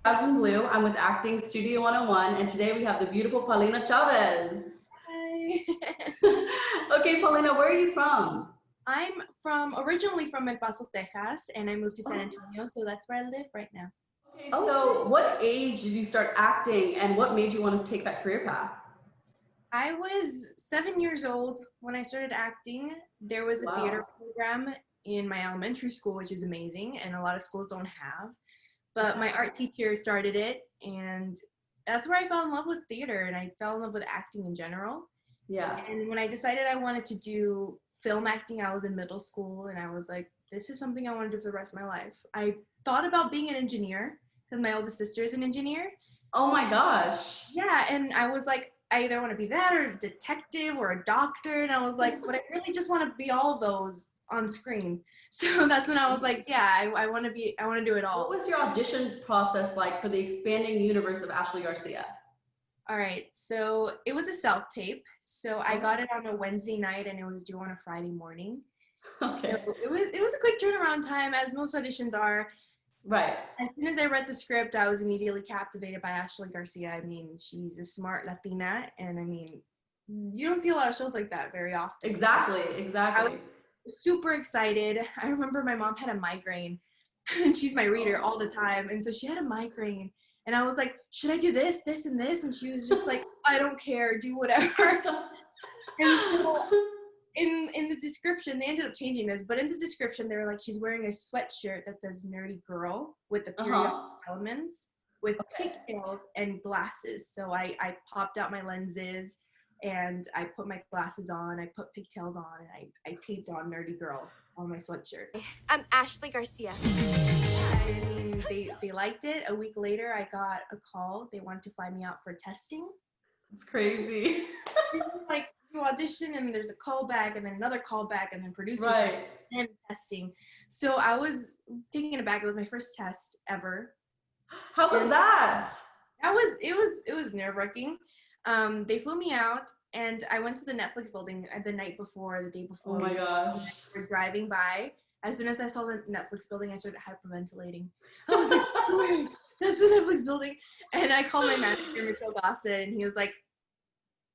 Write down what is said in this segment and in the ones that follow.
Jasmine Blue. I'm with Acting Studio 101, and today we have the beautiful Paulina Chavez. Hi. Okay, Paulina, where are you from? I'm originally from El Paso, Texas, and I moved to San Antonio, so that's where I live right now. Okay, so what age did you start acting, and what made you want to take that career path? I was 7 years old when I started acting. There was a theater program in my elementary school, which is amazing, and a lot of schools don't have. But my art teacher started it, and that's where I fell in love with theater, and I fell in love with acting in general. Yeah. And when I decided I wanted to do film acting, I was in middle school, and I was like, this is something I want to do for the rest of my life. I thought about being an engineer, because my oldest sister is an engineer. Oh my gosh. Yeah, and I was like, I either want to be that or a detective or a doctor, and I was like, but I really just want to be all of those on screen. So that's when I was like, yeah, I want to do it all. What was your audition process like for the expanding universe of Ashley Garcia? All right, so it was a self-tape. So I got it on a Wednesday night and it was due on a Friday morning. Okay. So it was a quick turnaround time, as most auditions are. Right. As soon as I read the script, I was immediately captivated by Ashley Garcia. I mean, she's a smart Latina, and I mean, you don't see a lot of shows like that very often. Exactly. I was super excited. I remember my mom had a migraine, and she's my reader all the time, and so she had a migraine, and I was like, should I do this, this, and this? And she was just like, I don't care, do whatever. And so in the description, they ended up changing this, but in the description, they were like, she's wearing a sweatshirt that says nerdy girl with the periodic elements with pigtails and glasses. So I popped out my lenses and I put my glasses on, I put pigtails on, and I taped on nerdy girl on my sweatshirt. I'm Ashley Garcia. I mean, they liked it. A week later, I got a call. They wanted to fly me out for testing. It's crazy. Like, you audition and there's a callback and then another callback and then producers and testing. So I was taking it back. It was my first test ever. How was that? It was nerve-wracking. They flew me out and I went to the Netflix building the night before, the day before. Oh my gosh. We're driving by. As soon as I saw the Netflix building, I started hyperventilating. I was like, oh, that's the Netflix building. And I called my manager, Mitchell Garcia, and he was like,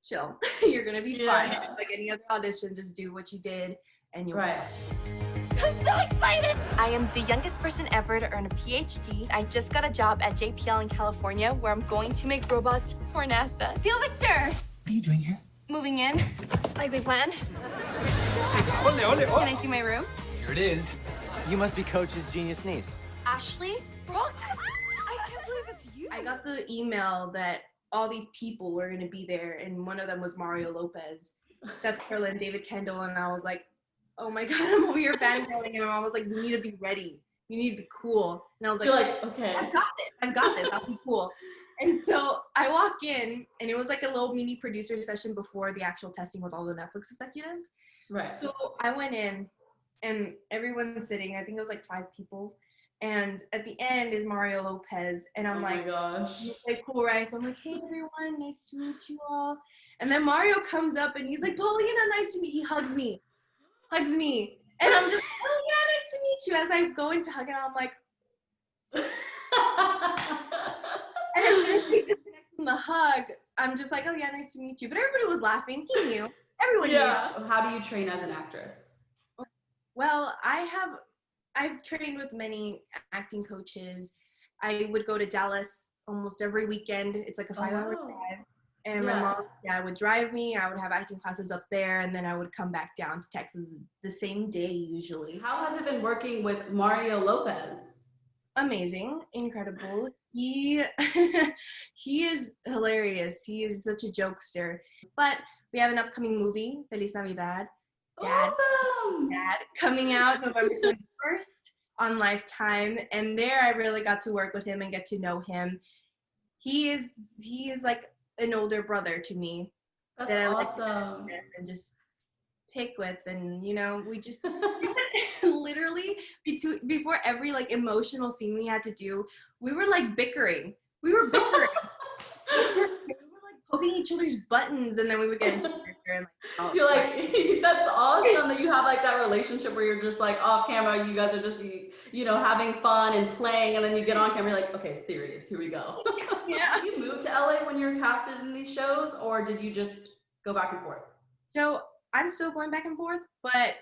chill, you're gonna be fine. Like any other audition, just do what you did and you'll I'm so excited! I am the youngest person ever to earn a PhD. I just got a job at JPL in California where I'm going to make robots for NASA. Theo Victor! What are you doing here? Moving in, like we planned. Ole, ole, ole. Can I see my room? Here it is. You must be Coach's genius niece. Ashley? Brooke? I can't believe it's you. I got the email that all these people were going to be there, and one of them was Mario Lopez, Seth Curlin, David Kendall, and I was like, oh my god, I'm over here fangirling, and my mom was like, you need to be ready, you need to be cool, and I was like, okay, I've got this, I'll be cool. And so I walk in, and it was like a little mini producer session before the actual testing with all the Netflix executives. Right. So I went in, and everyone's sitting, I think it was like 5 people. And at the end is Mario Lopez, and I'm like, gosh. Like, cool, right? So I'm like, hey everyone, nice to meet you all. And then Mario comes up and he's like, Paulina, nice to meet you. He hugs me. And I'm just, oh yeah, nice to meet you. As I go in to hug him, I'm like, and as soon as we disconnect from the hug, I'm just like, oh yeah, nice to meet you. But everybody was laughing. He knew. Everyone knew. How do you train as an actress? Well, I've trained with many acting coaches. I would go to Dallas almost every weekend. It's like a 5-hour drive. And my mom and dad would drive me. I would have acting classes up there, and then I would come back down to Texas the same day usually. How has it been working with Mario Lopez? Amazing, incredible. He is hilarious. He is such a jokester. But we have an upcoming movie, Feliz Navidad. Dad, coming out November 21st on Lifetime, and there I really got to work with him and get to know him. He is like an older brother to me. That's that I awesome. Like and just pick with, and you know, we just literally before every like emotional scene we had to do, we were like bickering. We were like poking each other's buttons, and then we would get into character. and like, You're like, that's awesome that you have like that relationship where you're just like off camera, you guys are just, having fun and playing, and then you get on camera, you're like, okay, serious, here we go. yeah. Did you move to LA when you were casted in these shows, or did you just go back and forth? So I'm still going back and forth, but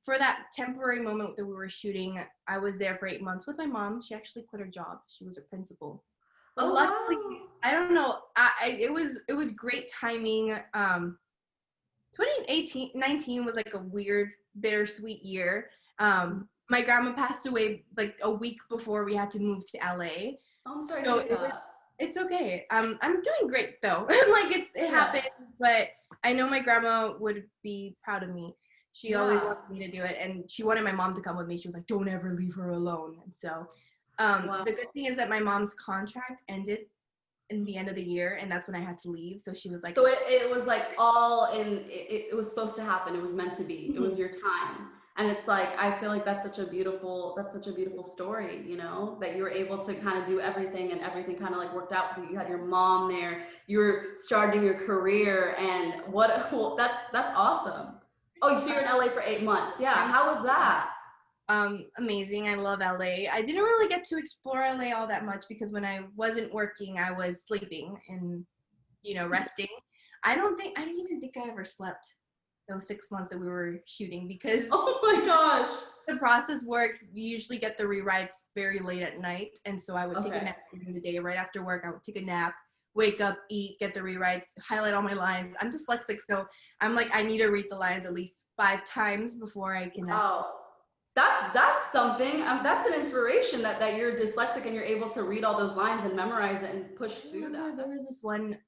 for that temporary moment that we were shooting, I was there for 8 months with my mom. She actually quit her job. She was a principal. But Oh, luckily, wow. I don't know. It was great timing. 2019 was like a weird, bittersweet year. My grandma passed away like a week before we had to move to LA. Oh, I'm sorry So to hear that. it's okay. I'm doing great though. Like it happened, but I know my grandma would be proud of me. She always wanted me to do it, and she wanted my mom to come with me. She was like, "Don't ever leave her alone." And so, the good thing is that my mom's contract ended in the end of the year, and that's when I had to leave. So she was like, So it was like all in. It was supposed to happen. It was meant to be. It was your time. And it's like, I feel like that's such a beautiful story, that you were able to kind of do everything, and everything kind of like worked out for you. You had your mom there, you were starting your career, and that's awesome. Oh, so you're in LA for 8 months. Yeah. How was that? Amazing. I love LA. I didn't really get to explore LA all that much because when I wasn't working, I was sleeping and, resting. I don't even think I ever slept those 6 months that we were shooting because Oh my gosh. the process works. You usually get the rewrites very late at night. And so I would take a nap during the day. Right after work, I would take a nap, wake up, eat, get the rewrites, highlight all my lines. I'm dyslexic, so I'm like, I need to read the lines at least 5 times before I can actually. Oh, that's something. That's an inspiration that you're dyslexic and you're able to read all those lines and memorize it and push through that. There was this one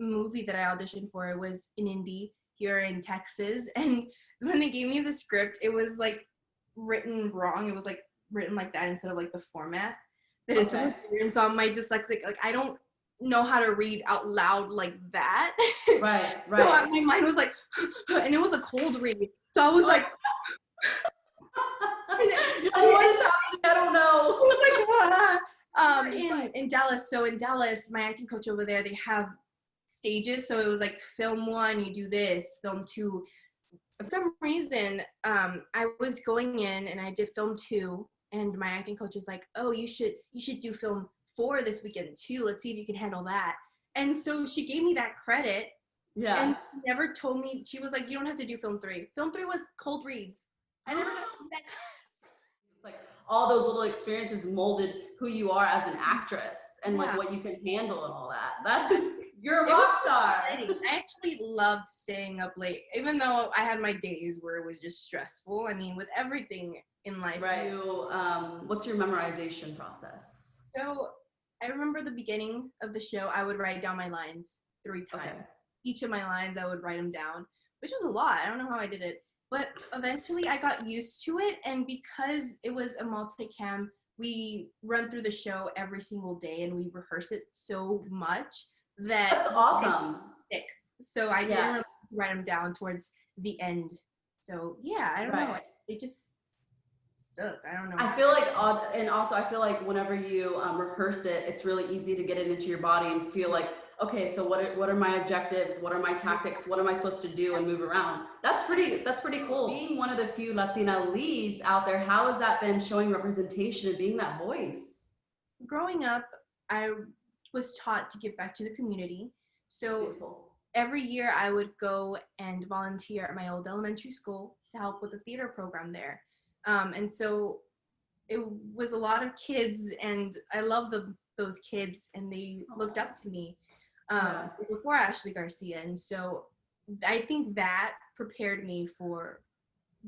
movie that I auditioned for. It was in Indy here in Texas, and when they gave me the script, it was like written wrong. It was like written like that instead of like the format that it's supposed to be. And so my dyslexic, like I don't know how to read out loud like that. Right. So my mind was like, and it was a cold read. So I was like, what is happening? I don't know. In Dallas. So in Dallas, my acting coach over there, they have stages. So it was like film 1, you do this, film 2. For some reason, I was going in and I did film 2, and my acting coach was like, "Oh, you should do film 4 this weekend too. Let's see if you can handle that." And so she gave me that credit. Yeah. And never told me. She was like, "You don't have to do film 3. Film 3 was cold reads." I never got to do that. It's like all those little experiences molded who you are as an actress and like what you can handle and all that. You're a rock star. I actually loved staying up late, even though I had my days where it was just stressful. I mean, with everything in life. Right. What's your memorization process? So I remember the beginning of the show, I would write down my lines 3 times. Okay. Each of my lines, I would write them down, which was a lot. I don't know how I did it. But eventually I got used to it, and because it was a multicam, we run through the show every single day and we rehearse it so much that That's awesome. So I didn't really write them down towards the end. So yeah, I don't know. It just stuck. I don't know. I feel like, and also I feel like whenever you rehearse it, it's really easy to get it into your body and feel like, okay, so what are my objectives? What are my tactics? What am I supposed to do and move around? That's pretty cool. Being one of the few Latina leads out there, how has that been showing representation and being that voice? Growing up, I was taught to give back to the community. So every year I would go and volunteer at my old elementary school to help with the theater program there. And so it was a lot of kids, and I love those kids, and they looked up to me. Before Ashley Garcia. And so I think that prepared me for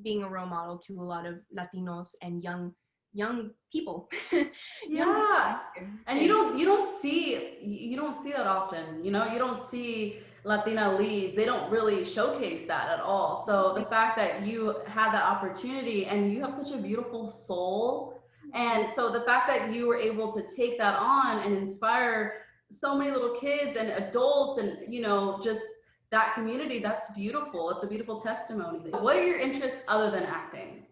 being a role model to a lot of Latinos and young people. And you don't see that often. You don't see Latina leads. They don't really showcase that at all. So the fact that you had that opportunity, and you have such a beautiful soul, and so the fact that you were able to take that on and inspire so many little kids and adults and just that community, that's beautiful. It's a beautiful testimony. What are your interests other than acting?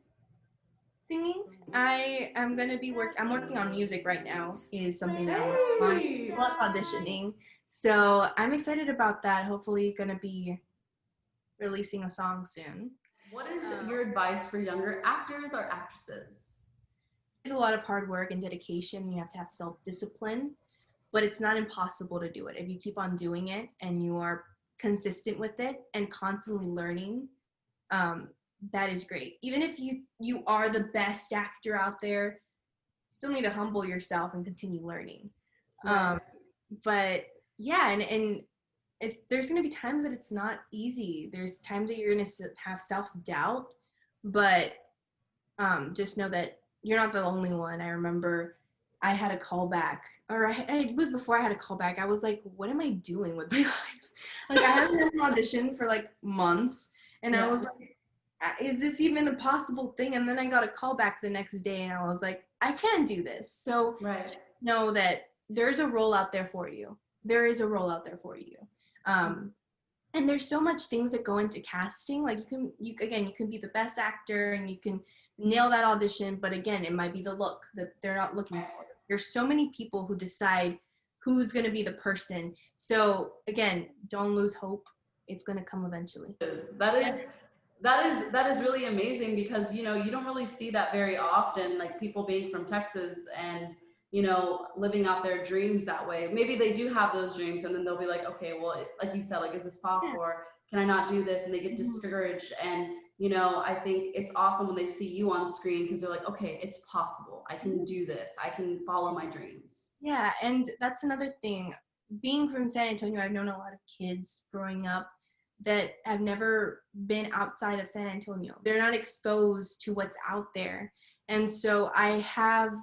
Singing. I'm working on music right now, is something that I'm working on, plus auditioning. So I'm excited about that. Hopefully gonna be releasing a song soon. What is your advice for younger actors or actresses? There's a lot of hard work and dedication. You have to have self-discipline, but it's not impossible to do it. If you keep on doing it and you are consistent with it and constantly learning, that is great. Even if you are the best actor out there, you still need to humble yourself and continue learning. Right. But yeah, and there's going to be times that it's not easy. There's times that you're going to have self-doubt, but just know that you're not the only one. I remember I had a callback, or it was before I had a callback. I was like, what am I doing with my life? Like, I haven't had an audition for like months, and I was like, is this even a possible thing? And then I got a call back the next day, and I was like, I can do this. So know that there's a role out there for you. There is a role out there for you. And there's so much things that go into casting. Like you can be the best actor and you can nail that audition, but again, it might be the look that they're not looking for. There's so many people who decide who's going to be the person. So again, don't lose hope. It's going to come eventually. That is really amazing, because you don't really see that very often, like people being from Texas and living out their dreams that way. Maybe they do have those dreams, and then they'll be like, okay, well, like you said, like, is this possible, or can I not do this? And they get discouraged. And I think it's awesome when they see you on screen, because they're like, okay, it's possible, I can do this, I can follow my dreams. Yeah, and that's another thing. Being from San Antonio, I've known a lot of kids growing up that have never been outside of San Antonio. They're not exposed to what's out there. And so I have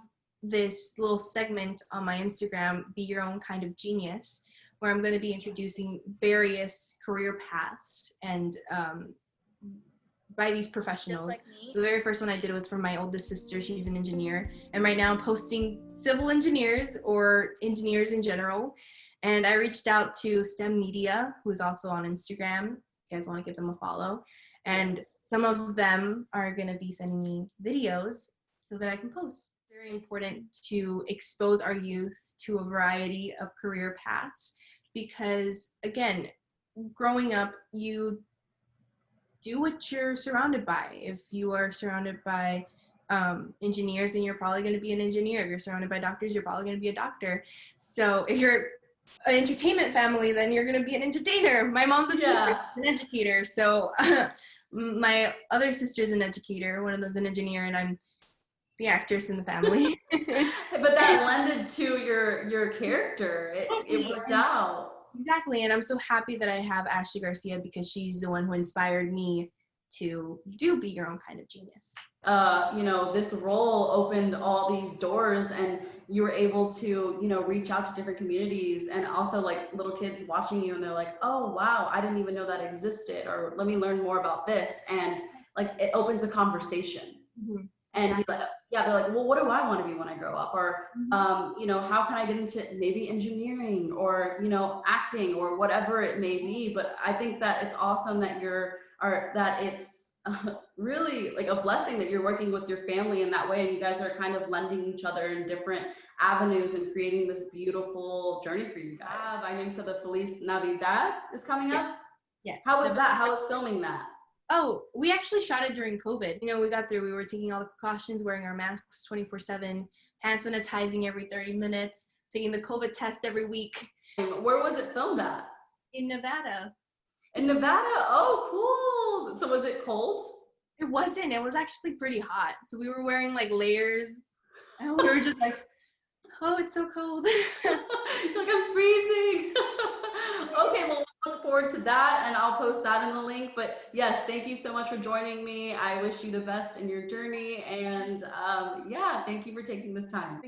this little segment on my Instagram, Be Your Own Kind of Genius, where I'm going to be introducing various career paths and by these professionals. Like the very first one I did was for my oldest sister. She's an engineer, and right now I'm posting civil engineers or engineers in general. And I reached out to STEM Media, who is also on Instagram. You guys want to give them a follow. And some of them are going to be sending me videos so that I can post. It's very important to expose our youth to a variety of career paths, because again, growing up, you do what you're surrounded by. If you are surrounded by engineers, then you're probably going to be an engineer. If you're surrounded by doctors, you're probably going to be a doctor. So if you're an entertainment family, then you're going to be an entertainer. My mom's a teacher, an educator. So my other sister's an educator, one of those an engineer, and I'm the actress in the family. But that lended to your character. It worked out. Exactly, and I'm so happy that I have Ashley Garcia, because she's the one who inspired me to Be Your Own Kind of Genius. This role opened all these doors, and you were able to, reach out to different communities, and also like little kids watching you, and they're like, oh, wow, I didn't even know that existed, or let me learn more about this. And like, it opens a conversation. Mm-hmm. And they're like, well, what do I want to be when I grow up? Or, how can I get into maybe engineering or, acting or whatever it may be. But I think that it's awesome that that it's really like a blessing that you're working with your family in that way. And you guys are kind of lending each other in different avenues and creating this beautiful journey for you guys. I know you said the Feliz Navidad is coming up. Yes. How was that? How was filming that? Oh, we actually shot it during COVID. We got through, we were taking all the precautions, wearing our masks 24/7, hand sanitizing every 30 minutes, taking the COVID test every week. Where was it filmed at? In Nevada. In Nevada? Oh, cool. So was it cold? It wasn't. It was actually pretty hot. So we were wearing like layers, and we were just like, oh, it's so cold. Like, I'm freezing. Okay, well, look forward to that, and I'll post that in the link. But yes, thank you so much for joining me. I wish you the best in your journey, and thank you for taking this time.